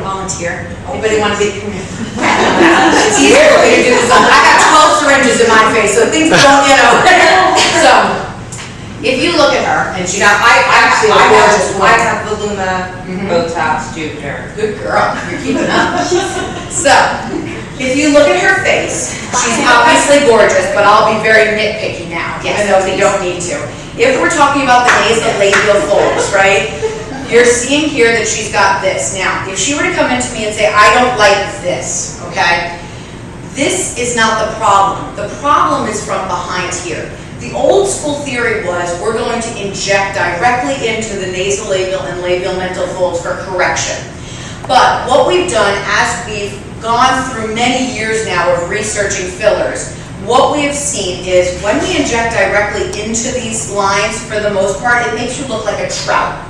volunteer. Anybody want to be? It's easier for me to do this. I got 12 syringes in my face, so things don't, you know. So, if you look at her, and she's actually a gorgeous woman. I have Voluma, Botox, Jupiter. Good girl, you're keeping up. So, if you look at her face, she's obviously gorgeous, but I'll be very nitpicky now, even though we don't need to. If we're talking about the nasolabial folds, right? You're seeing here that she's got this. Now, if she were to come into me and say, I don't like this, okay? This is not the problem. The problem is from behind here. The old school theory was we're going to inject directly into the nasolabial and labial mental folds for correction. But what we've done as we've gone through many years now of researching fillers, what we have seen is when we inject directly into these lines, for the most part, it makes you look like a trout.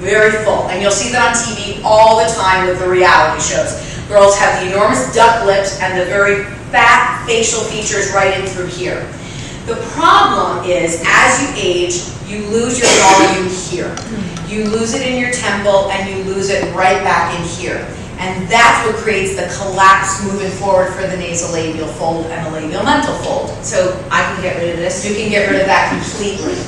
Very full. And you'll see that on TV all the time with the reality shows. Girls have the enormous duck lips and the very fat facial features right in through here. The problem is, as you age, you lose your volume here. You lose it in your temple and you lose it right back in here. And that's what creates the collapse moving forward for the nasolabial fold and the labial mental fold. So I can get rid of this? You can get rid of that completely.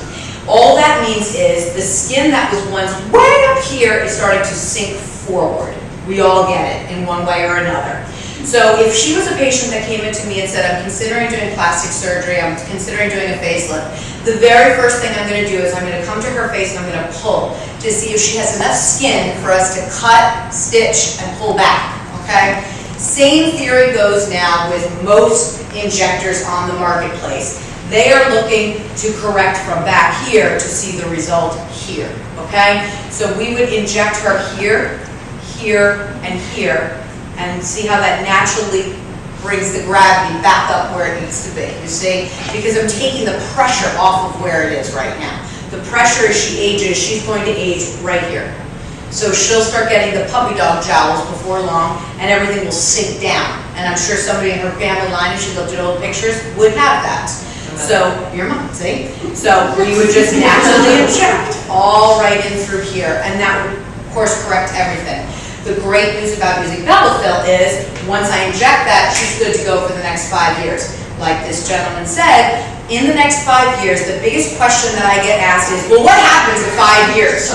All that means is the skin that was once way up here is starting to sink forward. We all get it in one way or another. So if she was a patient that came into me and said, I'm considering doing plastic surgery, I'm considering doing a facelift, the very first thing I'm going to do is I'm going to come to her face and I'm going to pull to see if she has enough skin for us to cut, stitch, and pull back, okay? Same theory goes now with most injectors on the marketplace. They are looking to correct from back here to see the result here, okay? So we would inject her here, here, and here, and see how that naturally brings the gravity back up where it needs to be, you see? Because I'm taking the pressure off of where it is right now. The pressure as she ages, she's going to age right here. So she'll start getting the puppy dog jowls before long, and everything will sink down. And I'm sure somebody in her family line, if she looked at old pictures, would have that. So, your mom, see? So we would just naturally inject all right in through here, and that would, of course, correct everything. The great news about using Bellafill is, once I inject that, she's good to go for the next 5 years. Like this gentleman said, in the next 5 years, the biggest question that I get asked is, well, what happens in 5 years?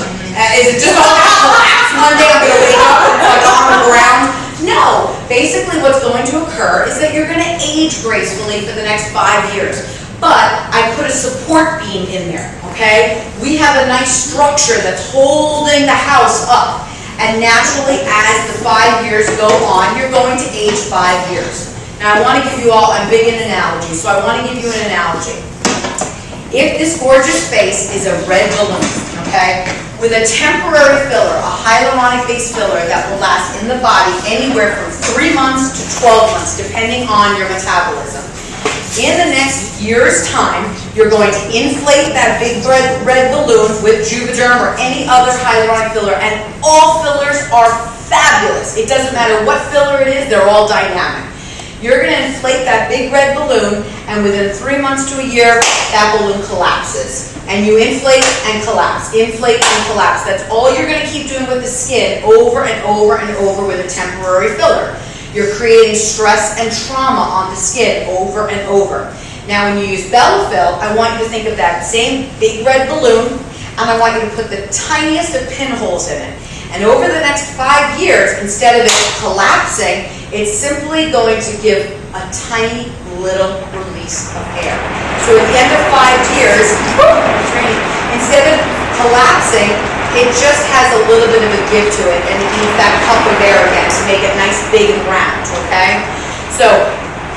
Is it just all going to collapse? One day I'm going to wake up and like on the ground? No. Basically what's going to occur is that you're going to age gracefully for the next 5 years. But I put a support beam in there, okay? We have a nice structure that's holding the house up. And naturally, as the 5 years go on, you're going to age 5 years. Now I want to give you all, I'm big in analogies, so I want to give you an analogy. If this gorgeous face is a red balloon, okay, with a temporary filler, a hyaluronic-based filler that will last in the body anywhere from 3 months to 12 months, depending on your metabolism. In the next year's time, you're going to inflate that big red balloon with Juvederm or any other hyaluronic filler, and all fillers are fabulous. It doesn't matter what filler it is, they're all dynamic. You're going to inflate that big red balloon, and within 3 months to a year, that balloon collapses. And you inflate and collapse, inflate and collapse. That's all you're going to keep doing with the skin over and over and over with a temporary filler. You're creating stress and trauma on the skin over and over. Now when you use Bellafill, I want you to think of that same big red balloon, and I want you to put the tiniest of pinholes in it. And over the next 5 years, instead of it collapsing, it's simply going to give a tiny little release of air. So at the end of 5 years, instead of collapsing, it just has a little bit of a give to it, and it needs that puff of air again to make it nice, big, and round, okay? So,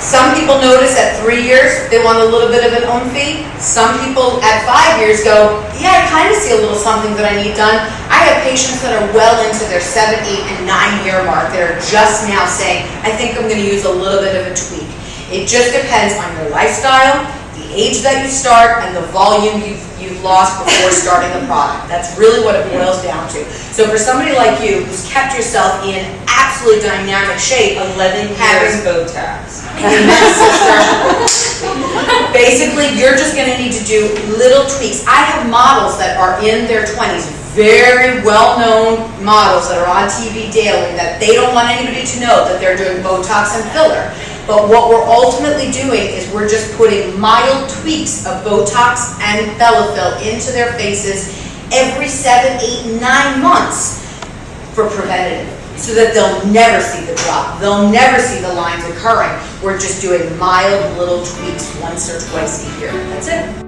some people notice at 3 years, they want a little bit of an oomphy. Some people at 5 years go, yeah, I kind of see a little something that I need done. I have patients that are well into their 7, 8, and 9-year mark that are just now saying, I think I'm going to use a little bit of a tweak. It just depends on your lifestyle, the age that you start and the volume you've lost before starting the product. That's really what it boils down to. So for somebody like you, who's kept yourself in absolute dynamic shape, 11 years Botox. basically, you're just gonna need to do little tweaks. I have models that are in their 20s, very well-known models that are on TV daily, that they don't want anybody to know that they're doing Botox and filler. But what we're ultimately doing is we're just putting mild tweaks of Botox and Bellafill into their faces every 7, 8, 9 months for preventative, so that they'll never see the drop. They'll never see the lines occurring. We're just doing mild little tweaks once or twice a year. That's it.